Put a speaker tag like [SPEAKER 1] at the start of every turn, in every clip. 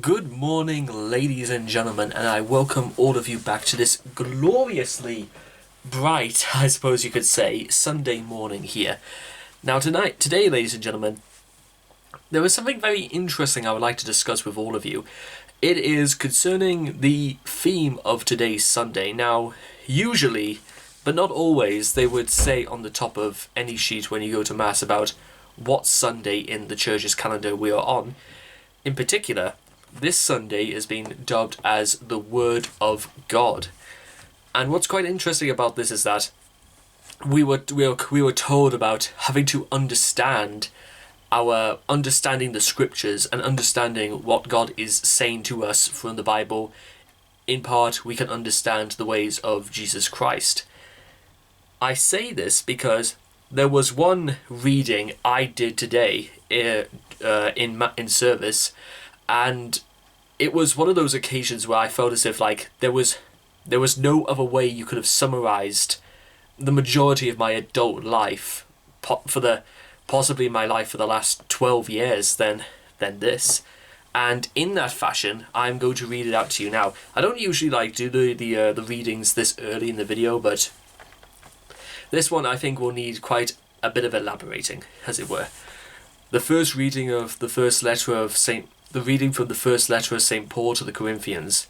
[SPEAKER 1] Good morning, ladies and gentlemen, and I welcome all of you back to this gloriously bright, I suppose you could say, Sunday morning here. Now today, ladies and gentlemen, there was something very interesting I would like to discuss with all of you. It is concerning the theme of today's Sunday. Now, usually, but not always, they would say on the top of any sheet when you go to Mass about what Sunday in the church's calendar we are on. In particular, this Sunday is being dubbed as the Word of God. And what's quite interesting about this is that we were told about having to understanding the scriptures and understanding what God is saying to us from the Bible. In part, we can understand the ways of Jesus Christ. I say this because there was one reading I did today in service, and it was one of those occasions where I felt as if there was no other way you could have summarized the majority of my adult life possibly my life for the last 12 years than this. And in that fashion, I'm going to read it out to you now. I don't usually do the readings this early in the video, but this one I think will need quite a bit of elaborating, as it were. The reading from the first letter of St. Paul to the Corinthians.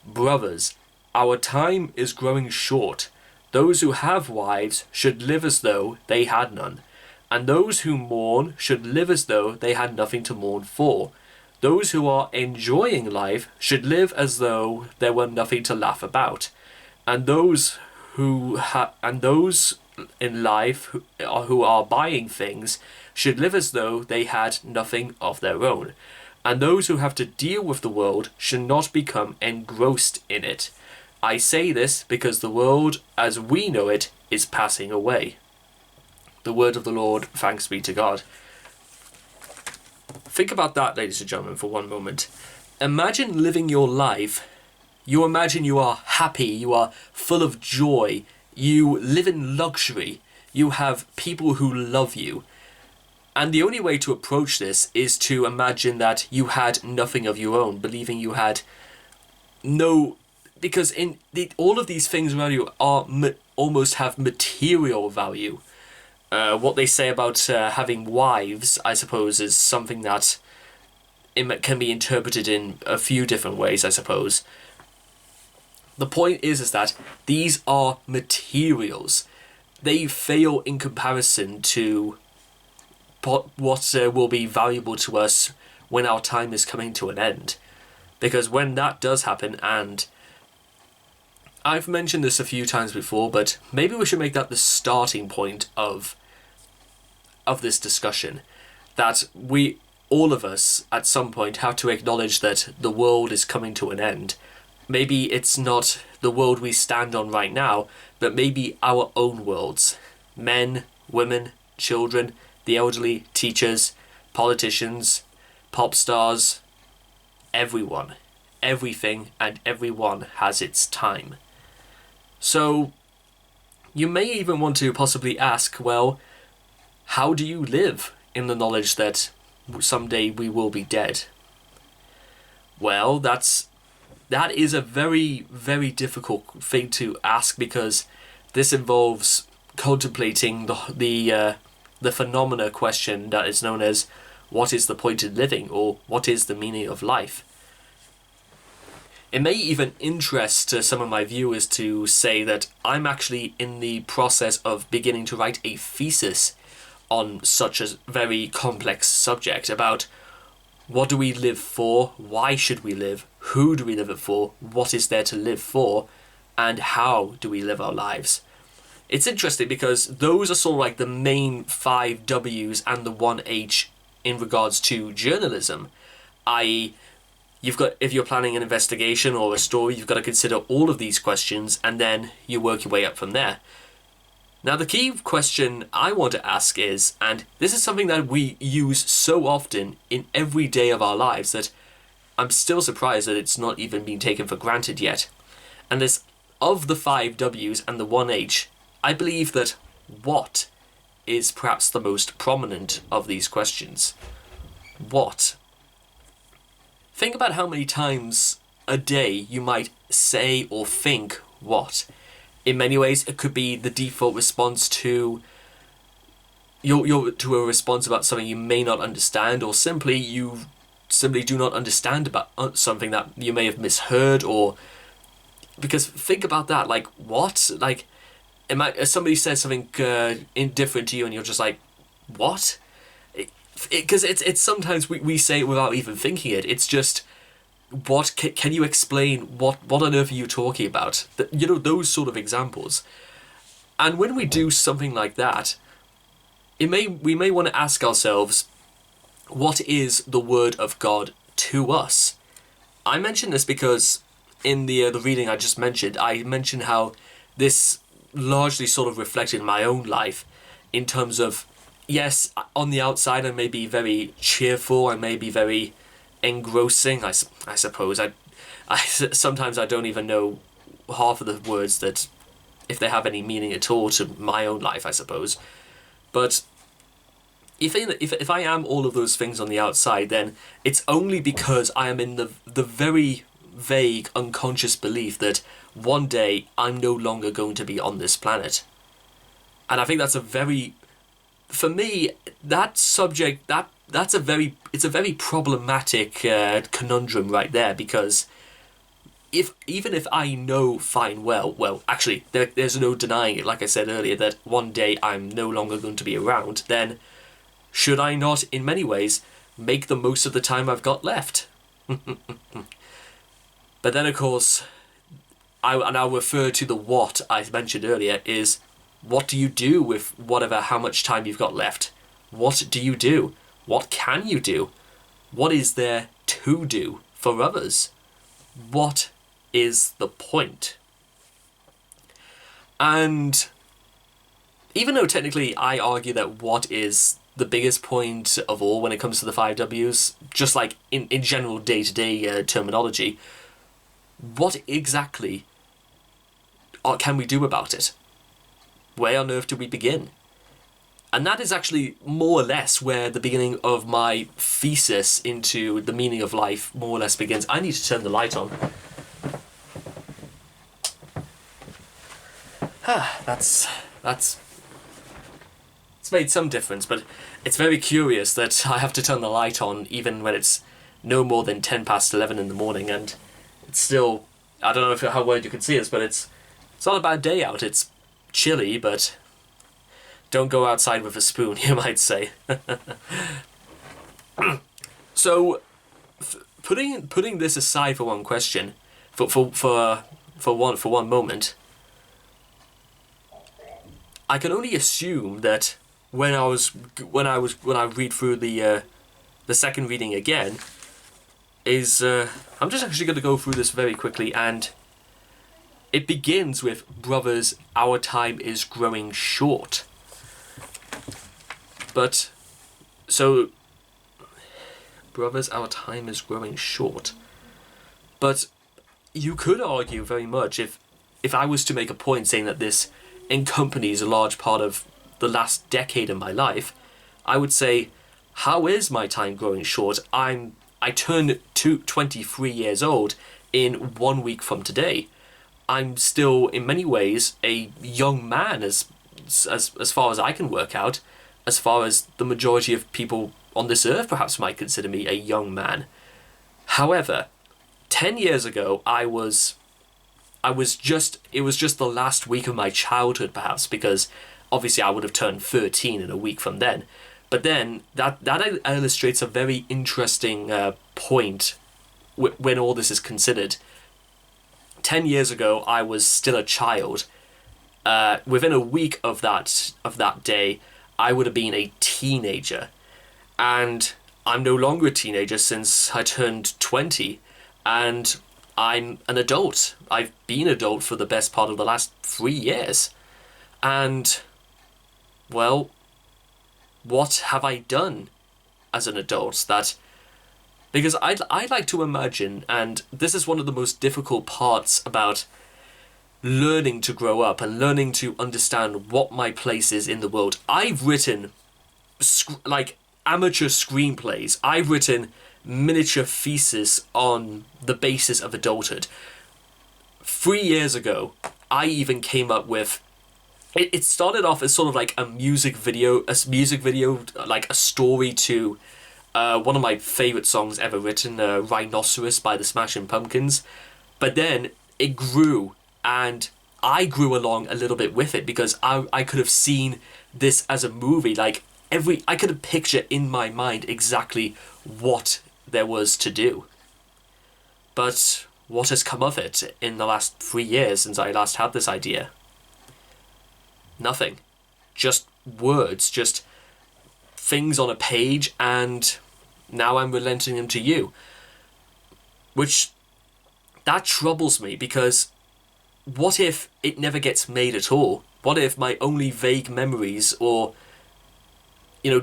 [SPEAKER 1] Brothers, our time is growing short. Those who have wives should live as though they had none, and those who mourn should live as though they had nothing to mourn for. Those who are enjoying life should live as though there were nothing to laugh about, and those in life who are buying things should live as though they had nothing of their own. And those who have to deal with the world should not become engrossed in it. I say this because the world as we know it is passing away. The word of the Lord, thanks be to God. Think about that, ladies and gentlemen, for one moment. Imagine living your life. You imagine you are happy, you are full of joy, you live in luxury, you have people who love you. And the only way to approach this is to imagine that you had nothing of your own, believing you had no... Because all of these things around you almost have material value. What they say about having wives, I suppose, is something that can be interpreted in a few different ways, I suppose. The point is that these are materials. They fail in comparison to what will be valuable to us when our time is coming to an end. Because when that does happen, and I've mentioned this a few times before, but maybe we should make that the starting point of this discussion, that all of us at some point have to acknowledge that the world is coming to an end. Maybe it's not the world we stand on right now, but maybe our own worlds. Men, women, children, the elderly, teachers, politicians, pop stars, everyone. Everything and everyone has its time. So, you may even want to possibly ask, well, how do you live in the knowledge that someday we will be dead? Well, that is a very, very difficult thing to ask, because this involves contemplating the phenomena question that is known as, what is the point in living, or what is the meaning of life? It may even interest some of my viewers to say that I'm actually in the process of beginning to write a thesis on such a very complex subject about what do we live for, why should we live, who do we live it for, what is there to live for, and how do we live our lives. It's interesting because those are sort of the main 5 W's and the 1 H in regards to journalism, i.e., if you're planning an investigation or a story, you've got to consider all of these questions, and then you work your way up from there. Now, the key question I want to ask is, and this is something that we use so often in every day of our lives that I'm still surprised that it's not even been taken for granted yet. And this, of the 5 W's and the 1 H, I believe that what is perhaps the most prominent of these questions. What? think about how many times a day you might say or think what. In many ways, it could be the default response to to a response about something you may not understand, or simply you simply do not understand about something that you may have misheard. Or because think about that, like what, like if somebody says something indifferent to you and you're just like, what? Because it's sometimes we say it without even thinking it. It's just, what can you explain? What on earth are you talking about? Those sort of examples. And when we do something like that, we may want to ask ourselves, what is the word of God to us? I mention this because in the reading I just mentioned, I mentioned how this largely sort of reflected my own life in terms of, yes, on the outside I may be very cheerful, I may be very engrossing, I suppose. I sometimes I don't even know half of the words, that if they have any meaning at all to my own life, I suppose. But if I am all of those things on the outside, then it's only because I am in the very vague, unconscious belief that one day I'm no longer going to be on this planet. And I think that's for me, that subject, it's a very problematic conundrum right there, because even if I know fine well, actually, there's no denying it, like I said earlier, that one day I'm no longer going to be around, then should I not, in many ways, make the most of the time I've got left? But then, of course, I'll refer to the what I mentioned earlier, is what do you do with how much time you've got left? What do you do? What can you do? What is there to do for others? What is the point? And even though technically I argue that what is the biggest point of all when it comes to the 5 Ws, just like in general day-to-day terminology, what exactly can we do about it? Where on earth do we begin? And that is actually more or less where the beginning of my thesis into the meaning of life more or less begins. I need to turn the light on. That's it's made some difference, but it's very curious that I have to turn the light on even when it's no more than 11:10 in the morning, and it's still, I don't know how well you can see this, but it's not a bad day out. It's chilly, but don't go outside with a spoon, you might say. So, putting this aside for one question, for one moment, I can only assume that when I read through the second reading again, is I'm just actually going to go through this very quickly, and it begins with, brothers, our time is growing short. But, so, brothers, our time is growing short. But you could argue very much, if I was to make a point saying that this encompanies a large part of the last decade of my life, I would say, how is my time growing short? I turned 23 years old in 1 week from today. I'm still, in many ways, a young man as far as I can work out, as far as the majority of people on this earth perhaps might consider me a young man. However, 10 years ago, it was just the last week of my childhood, perhaps, because obviously I would have turned 13 in a week from then. But then that illustrates a very interesting point when all this is considered. 10 years ago, I was still a child. Within a week of that day, I would have been a teenager. And I'm no longer a teenager since I turned 20. And I'm an adult. I've been adult for the best part of the last 3 years. And, well, what have I done as an adult? Because I'd like to imagine, and this is one of the most difficult parts about learning to grow up and learning to understand what my place is in the world. I've written amateur screenplays. I've written miniature thesis on the basis of adulthood. 3 years ago, I even came up with... It started off as sort of like a music video, like a story to one of my favourite songs ever written, Rhinoceros by the Smashing Pumpkins. But then it grew, and I grew along a little bit with it, because I could have seen this as a movie. Like, I could have pictured in my mind exactly what there was to do. But what has come of it in the last 3 years since I last had this idea? Nothing. Just words, just things on a page, and now I'm relenting them to you. Which, that troubles me, because what if it never gets made at all? What if my only vague memories or,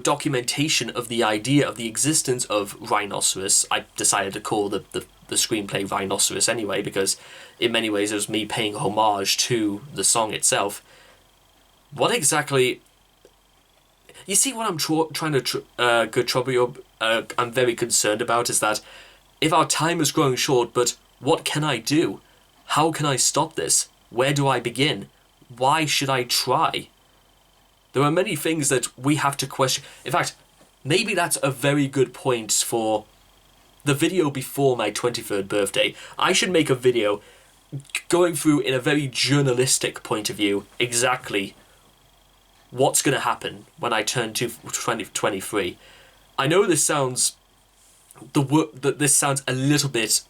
[SPEAKER 1] documentation of the idea of the existence of Rhinoceros, I decided to call the screenplay Rhinoceros anyway, because in many ways it was me paying homage to the song itself. What exactly... You see what I'm trying to trouble you? I'm very concerned about is that if our time is growing short, but what can I do? How can I stop this? Where do I begin? Why should I try? There are many things that we have to question. In fact, maybe that's a very good point for the video before my 23rd birthday. I should make a video going through, in a very journalistic point of view, exactly what's going to happen when I turn to 23. I know this sounds this sounds a little bit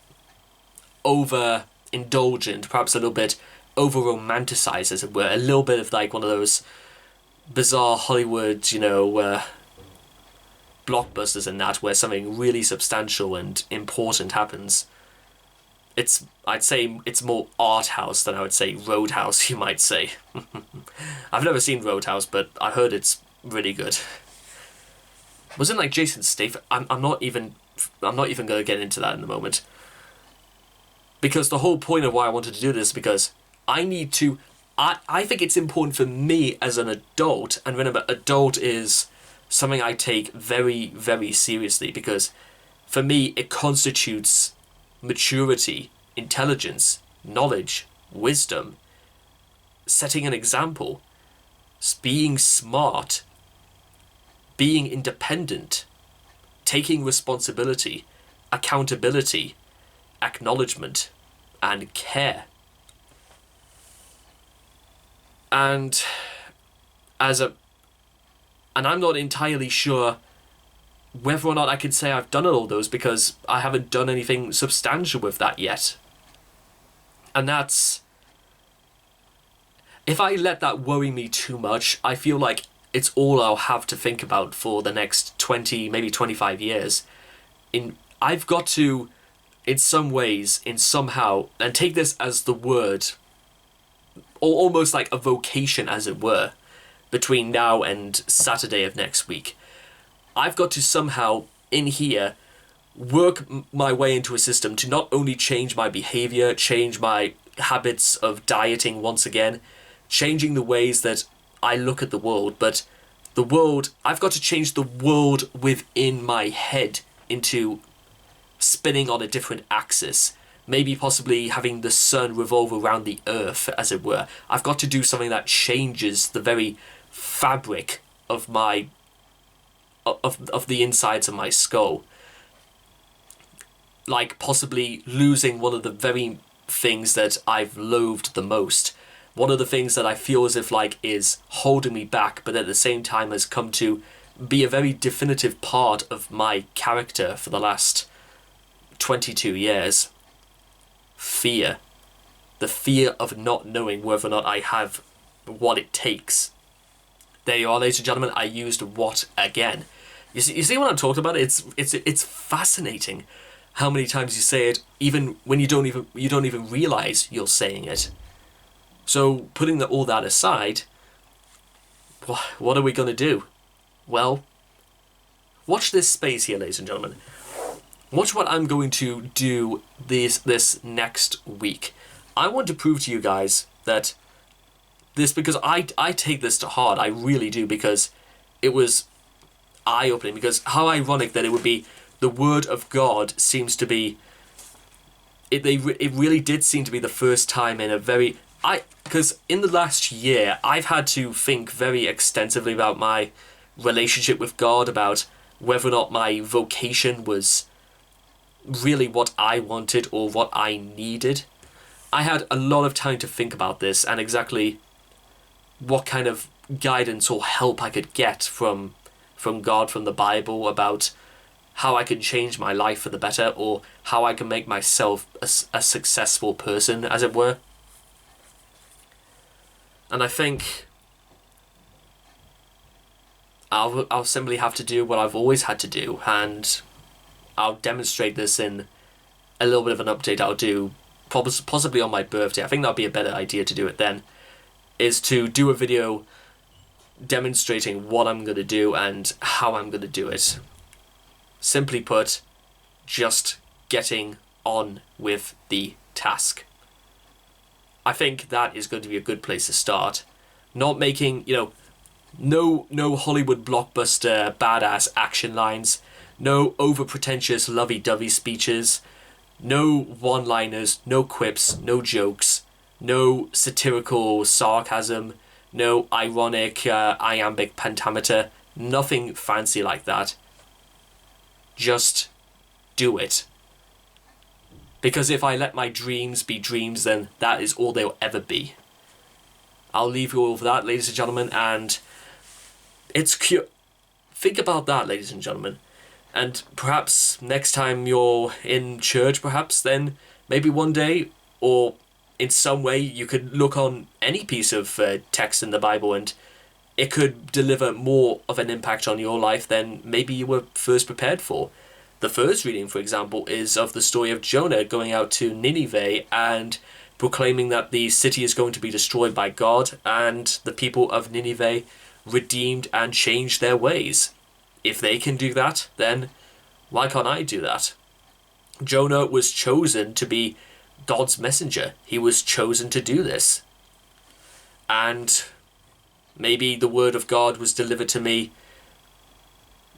[SPEAKER 1] over indulgent, perhaps a little bit over romanticized, as it were, a little bit of like one of those bizarre Hollywood, blockbusters and that, where something really substantial and important happens. I'd say it's more art house than I would say Roadhouse, you might say. I've never seen Roadhouse, but I heard it's really good. Wasn't like Jason Statham? I'm not even going to get into that in a moment. Because the whole point of why I wanted to do this is because I need to... I think it's important for me as an adult, and remember, adult is something I take very, very seriously, because for me it constitutes maturity, intelligence, knowledge, wisdom, setting an example, being smart, being independent, taking responsibility, accountability, acknowledgement, and care. And I'm not entirely sure whether or not I can say I've done all those, because I haven't done anything substantial with that yet. And that's... If I let that worry me too much, I feel like it's all I'll have to think about for the next 20, maybe 25 years. I've got to, in some ways, somehow, and take this as the word, or almost like a vocation, as it were, between now and Saturday of next week. I've got to somehow, in here, work my way into a system to not only change my behaviour, change my habits of dieting once again, changing the ways that I look at the world, but the world, I've got to change the world within my head into spinning on a different axis. Maybe possibly having the sun revolve around the earth, as it were. I've got to do something that changes the very fabric of my of the insides of my skull. Like possibly losing one of the very things that I've loathed the most. One of the things that I feel as if like is holding me back, but at the same time has come to be a very definitive part of my character for the last 22 years. Fear. The fear of not knowing whether or not I have what it takes. There you are, ladies and gentlemen. I used what again. You see what I'm talking about? It's fascinating how many times you say it, even when you don't even realize you're saying it. So putting all that aside, what are we going to do? Well, watch this space here, ladies and gentlemen. Watch what I'm going to do this next week. I want to prove to you guys that this, because I take this to heart, I really do, because it was eye-opening, because how ironic that it would be the Word of God seems to be... It really did seem to be the first time in a very... Because in the last year, I've had to think very extensively about my relationship with God, about whether or not my vocation was really what I wanted or what I needed. I had a lot of time to think about this and exactly what kind of guidance or help I could get from God, from the Bible, about how I can change my life for the better, or how I can make myself a successful person, as it were. And I think I'll simply have to do what I've always had to do, and I'll demonstrate this in a little bit of an update I'll do, possibly on my birthday. I think that'll be a better idea to do it then, is to do a video demonstrating what I'm going to do and how I'm going to do it. Simply put, just getting on with the task. I think that is going to be a good place to start. Not making, no Hollywood blockbuster badass action lines, no over-pretentious lovey-dovey speeches, no one-liners, no quips, no jokes, no satirical sarcasm, no ironic iambic pentameter, nothing fancy like that. Just do it. Because if I let my dreams be dreams, then that is all they'll ever be. I'll leave you all with that, ladies and gentlemen, and think about that, ladies and gentlemen. And perhaps next time you're in church, perhaps, then maybe one day, or in some way, you could look on any piece of text in the Bible and it could deliver more of an impact on your life than maybe you were first prepared for. The first reading, for example, is of the story of Jonah going out to Nineveh and proclaiming that the city is going to be destroyed by God, and the people of Nineveh redeemed and changed their ways. If they can do that, then why can't I do that? Jonah was chosen to be God's messenger. He was chosen to do this. And maybe the word of God was delivered to me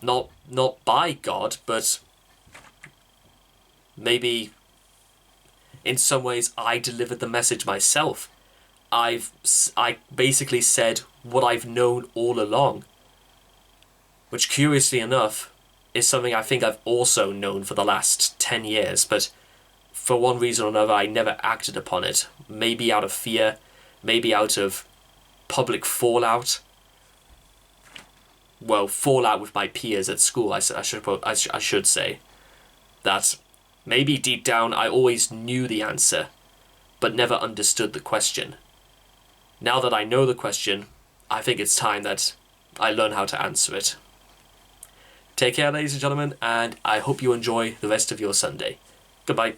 [SPEAKER 1] not by God, but maybe in some ways I delivered the message myself. I basically said what I've known all along, which curiously enough is something I think I've also known for the last 10 years, but for one reason or another I never acted upon it. Maybe out of fear, maybe out of public fallout. Well, fallout with my peers at school, I should say. That maybe deep down I always knew the answer, but never understood the question. Now that I know the question, I think it's time that I learn how to answer it. Take care, ladies and gentlemen, and I hope you enjoy the rest of your Sunday. Goodbye.